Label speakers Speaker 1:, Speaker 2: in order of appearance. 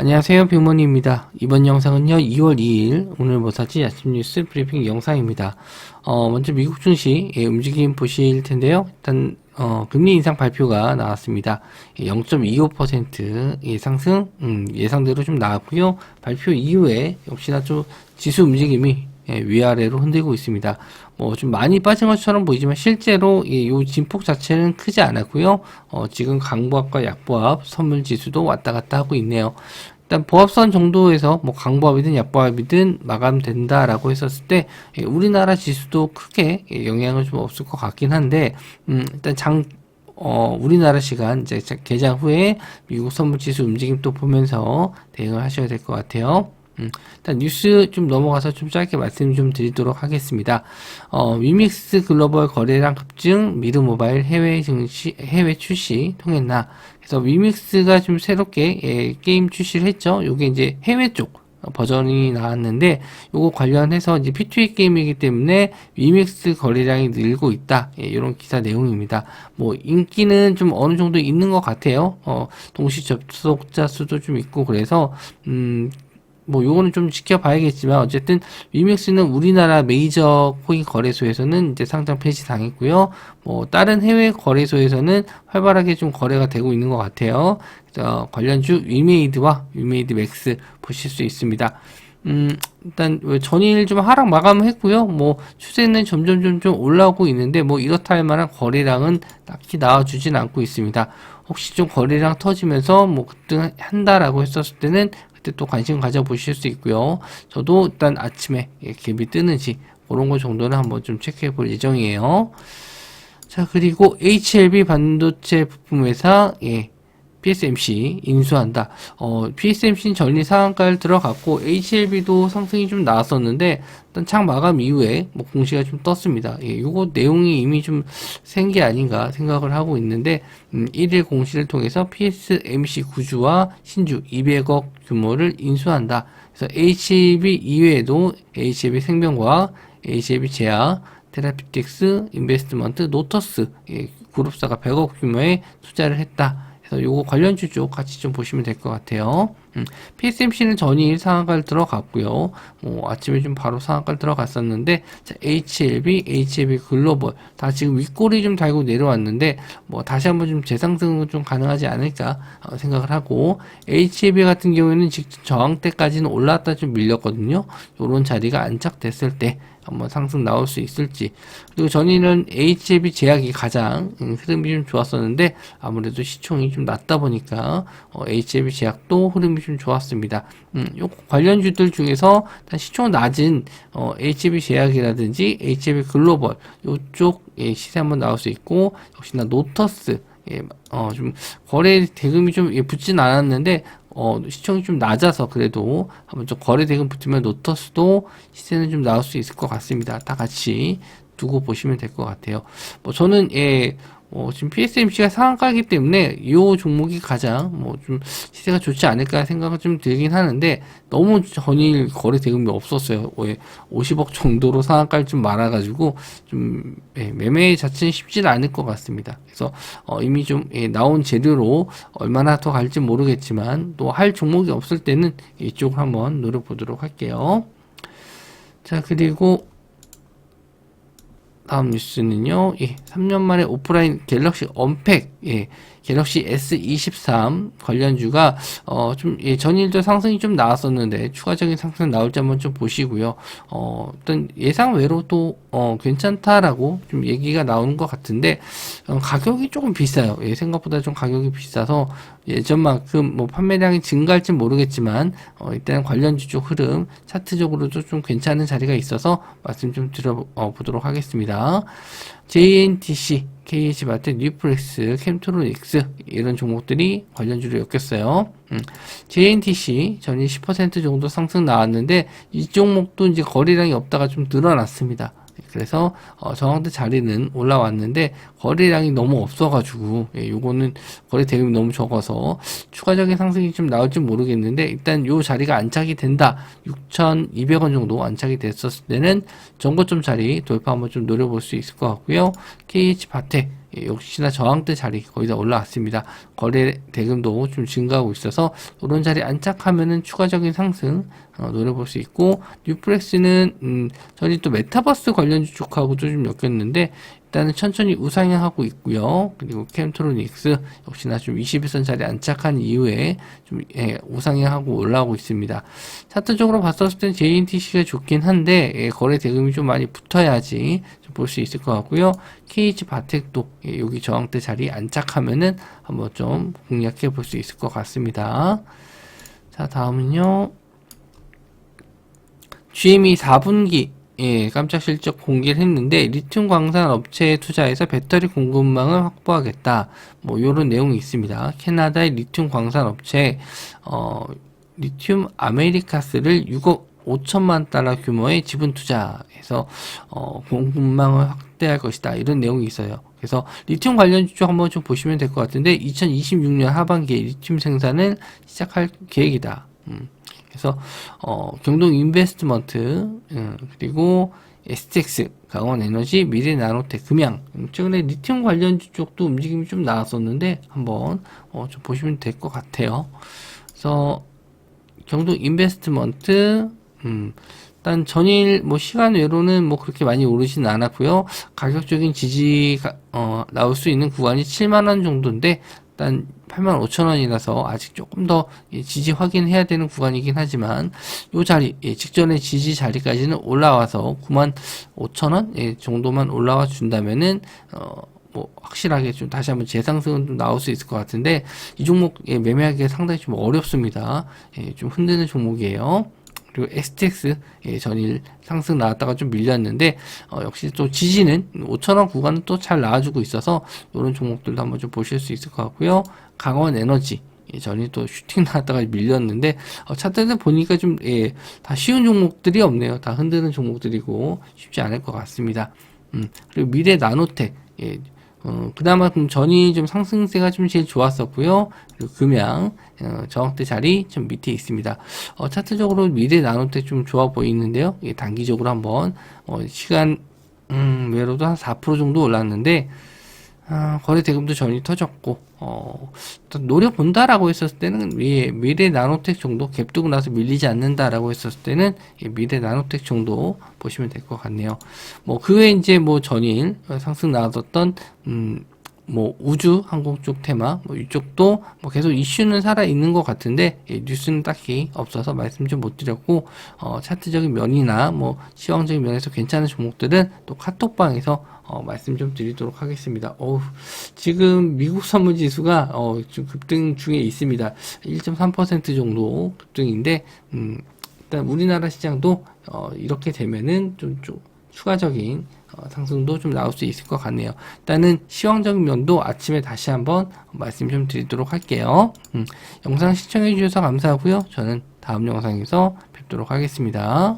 Speaker 1: 안녕하세요, 빅모니입니다. 이번 영상은요, 2월 2일 오늘 뭐 사지 아침 뉴스 브리핑 영상입니다. 먼저 미국 증시 움직임 보실 텐데요. 일단 금리 인상 발표가 나왔습니다. 0.25% 상승 예상대로 좀 나왔고요. 발표 이후에 역시나 좀 지수 움직임이 위아래로 흔들고 있습니다. 뭐 좀 많이 빠진 것처럼 보이지만 실제로 이 진폭 자체는 크지 않았고요. 지금 강보합과 약보합, 선물 지수도 왔다 갔다 하고 있네요. 일단 보합선 정도에서 뭐 강보합이든 약보합이든 마감된다라고 했었을 때 우리나라 지수도 크게 영향은 좀 없을 것 같긴 한데 일단 우리나라 시간 이제 개장 후에 미국 선물지수 움직임 또 보면서 대응을 하셔야 될 것 같아요. 일단 뉴스 좀 넘어가서 좀 짧게 말씀 좀 드리도록 하겠습니다. 위믹스 글로벌 거래량 급증, 미르 모바일 해외 출시 통했나? 그래서 위믹스가 좀 새롭게 게임 출시를 했죠. 요게 이제 해외 쪽 버전이 나왔는데 요거 관련해서 이제 P2E 게임이기 때문에 위믹스 거래량이 늘고 있다. 이런 기사 내용입니다. 뭐 인기는 좀 어느 정도 있는 것 같아요. 동시 접속자 수도 좀 있고 그래서 뭐 요거는 좀 지켜봐야겠지만 어쨌든 위믹스는 우리나라 메이저 코인 거래소에서는 이제 상장 폐지 당했고요. 뭐 다른 해외 거래소에서는 활발하게 좀 거래가 되고 있는 것 같아요. 그래서 관련주 위메이드와 위메이드 맥스 보실 수 있습니다. 일단 전일 좀 하락 마감했고요. 뭐 추세는 점점 올라오고 있는데 뭐 이렇다 할 만한 거래량은 딱히 나와주진 않고 있습니다. 혹시 좀 거래량 터지면서 뭐 급등한다라고 했었을 때는 그때 또 관심 가져보실 수 있고요. 저도 일단 아침에 갭이 뜨는지 그런 거 정도는 한번 좀 체크해 볼 예정이에요. 자, 그리고 HLB 반도체 부품회사 PSMC 인수한다. PSMC는 전일 상한가를 들어갔고 HLB도 상승이 좀 나왔었는데 일단 창 마감 이후에 뭐 공시가 좀 떴습니다. 요거 내용이 이미 좀 센 게 아닌가 생각을 하고 있는데 1일 공시를 통해서 PSMC 구주와 신주 200억 규모를 인수한다. 그래서 HLB 이외에도 HLB 생명과학, HLB 제약, 테라피틱스, 인베스트먼트, 노터스 그룹사가 100억 규모의 투자를 했다. 그래서 요거 관련주 쪽 같이 좀 보시면 될 것 같아요. PSMC는 전일 상한가를 들어갔고요. 아침에 좀 바로 상한가를 들어갔었는데, 자, HLB 글로벌 다 지금 윗꼬리 좀 달고 내려왔는데, 뭐 다시 한번 좀 재상승은 좀 가능하지 않을까 생각을 하고, HLB 같은 경우에는 직전 저항대까지는 올라왔다 좀 밀렸거든요. 요런 자리가 안착됐을 때 한번 상승 나올 수 있을지. 그리고 전일은 HLB 제약이 가장 흐름이 좀 좋았었는데 아무래도 시총이 좀 낮다 보니까 HLB 제약도 흐름이 좀 좋았습니다. 요 관련주들 중에서 시총 낮은 HLB 제약이라든지 HLB 글로벌 요쪽 시세 한번 나올 수 있고 역시나 노터스 좀 거래 대금이 좀 붙진 않았는데 시청이 좀 낮아서 그래도 한번 좀 거래 대금 붙으면 노터스도 시세는 좀 나올 수 있을 것 같습니다. 다 같이 두고 보시면 될 것 같아요. 뭐 저는 지금 PSMC가 상한가이기 때문에 이 종목이 가장 뭐 좀 시세가 좋지 않을까 생각은 좀 들긴 하는데 너무 전일 거래 대금이 없었어요. 50억 정도로 상한가를 좀 많아가지고 좀 매매 자체는 쉽지는 않을 것 같습니다. 그래서 이미 좀 나온 재료로 얼마나 더 갈지 모르겠지만 또 할 종목이 없을 때는 이쪽을 한번 노려보도록 할게요. 자, 그리고 다음 뉴스는요, 3년 만에 오프라인 갤럭시 언팩, 갤럭시 S23 관련주가, 전일도 상승이 좀 나왔었는데, 추가적인 상승 나올지 한번 좀 보시고요. 일단 예상 외로 또, 괜찮다라고 좀 얘기가 나오는 것 같은데, 가격이 조금 비싸요. 생각보다 좀 가격이 비싸서, 예전만큼 뭐 판매량이 증가할지 모르겠지만, 일단 관련주 쪽 흐름, 차트적으로도 좀 괜찮은 자리가 있어서 말씀 좀 드려보도록 하겠습니다. JNTC, KH마트, 뉴플렉스, 캠트로닉스 이런 종목들이 관련주로 엮였어요. JNTC 전일 10% 정도 상승 나왔는데 이 종목도 이제 거래량이 없다가 좀 늘어났습니다. 그래서 저항대 자리는 올라왔는데 거래량이 너무 없어가지고 요거는 거래 대금이 너무 적어서 추가적인 상승이 좀 나올지 모르겠는데 일단 요 자리가 안착이 된다. 6,200원 정도 안착이 됐었을 때는 전고점 자리 돌파 한번 좀 노려볼 수 있을 것 같고요. KH바텍 역시나 저항대 자리 거의 다 올라왔습니다. 거래 대금도 좀 증가하고 있어서 이런 자리 안착하면은 추가적인 상승 노려볼 수 있고, 뉴플렉스는 저희 또 메타버스 관련주 쪽하고도 좀 엮였는데 일단은 천천히 우상향하고 있고요. 그리고 캠트로닉스 역시나 좀 21선 자리 안착한 이후에 좀 우상향하고 올라오고 있습니다. 차트적으로 봤었을 땐 JNTC가 좋긴 한데 거래 대금이 좀 많이 붙어야지 볼 수 있을 것 같고요. KH 바텍도 여기 저항대 자리 안착하면은 한번 좀 공략해 볼 수 있을 것 같습니다. 자, 다음은요. GME 4분기 깜짝 실적 공개를 했는데 리튬 광산 업체에 투자해서 배터리 공급망을 확보하겠다. 뭐 요런 내용이 있습니다. 캐나다의 리튬 광산 업체 리튬 아메리카스를 6억 5천만 달러 규모의 지분 투자해서 공급망을 확대할 것이다. 이런 내용이 있어요. 그래서 리튬 관련 주 한번 좀 보시면 될 것 같은데 2026년 하반기에 리튬 생산을 시작할 계획이다. 그래서 경동 인베스트먼트 그리고 STX, 강원에너지, 미래나노텍, 금양 최근에 리튬 관련주 쪽도 움직임이 좀 나왔었는데 한번 좀 보시면 될 것 같아요. 그래서 경동 인베스트먼트 일단 전일 뭐 시간 외로는 뭐 그렇게 많이 오르진 않았고요. 가격적인 지지가 나올 수 있는 구간이 7만원 정도인데 일단 85,000원이라서 아직 조금 더 지지 확인해야 되는 구간이긴 하지만 요 자리 직전의 지지 자리까지는 올라와서 95,000원 정도만 올라와 준다면은 뭐 확실하게 좀 다시 한번 재상승은 좀 나올 수 있을 것 같은데 이 종목 매매하기가 상당히 좀 어렵습니다. 좀 흔드는 종목이에요. 그리고 STX 전일 상승 나왔다가 좀 밀렸는데 역시 또 지지는 5,000원 구간은 또 잘 나와주고 있어서 이런 종목들도 한번 좀 보실 수 있을 것 같고요. 강원에너지 전일 또 슈팅 나왔다가 밀렸는데 차트에서 보니까 좀 다 쉬운 종목들이 없네요. 다 흔드는 종목들이고 쉽지 않을 것 같습니다. 그리고 미래 나노텍 그나마 전이 좀 상승세가 좀 제일 좋았었고요. 그리고 금양 저항대 자리 좀 밑에 있습니다. 차트적으로 미래 나노텍 좀 좋아 보이는데요. 단기적으로 한번 시간 외로도 한 4% 정도 올랐는데 거래 대금도 전이 터졌고 노려본다라고 했었을 때는 미래 나노텍 정도 갭 두고 나서 밀리지 않는다라고 했었을 때는 미래 나노텍 정도 보시면 될 것 같네요. 뭐 그 외에 이제 뭐 전일 상승 나왔었던 뭐 우주 항공 쪽 테마 뭐 이쪽도 뭐 계속 이슈는 살아 있는 것 같은데 뉴스는 딱히 없어서 말씀 좀 못 드렸고 차트적인 면이나 뭐 시황적인 면에서 괜찮은 종목들은 또 카톡방에서 말씀 좀 드리도록 하겠습니다. 지금 미국 선물 지수가 좀 급등 중에 있습니다. 1.3% 정도 급등인데 일단 우리나라 시장도 이렇게 되면은 좀 추가적인 상승도 좀 나올 수 있을 것 같네요. 일단은 시황적인 면도 아침에 다시 한번 말씀 좀 드리도록 할게요. 영상 시청해 주셔서 감사하고요. 저는 다음 영상에서 뵙도록 하겠습니다.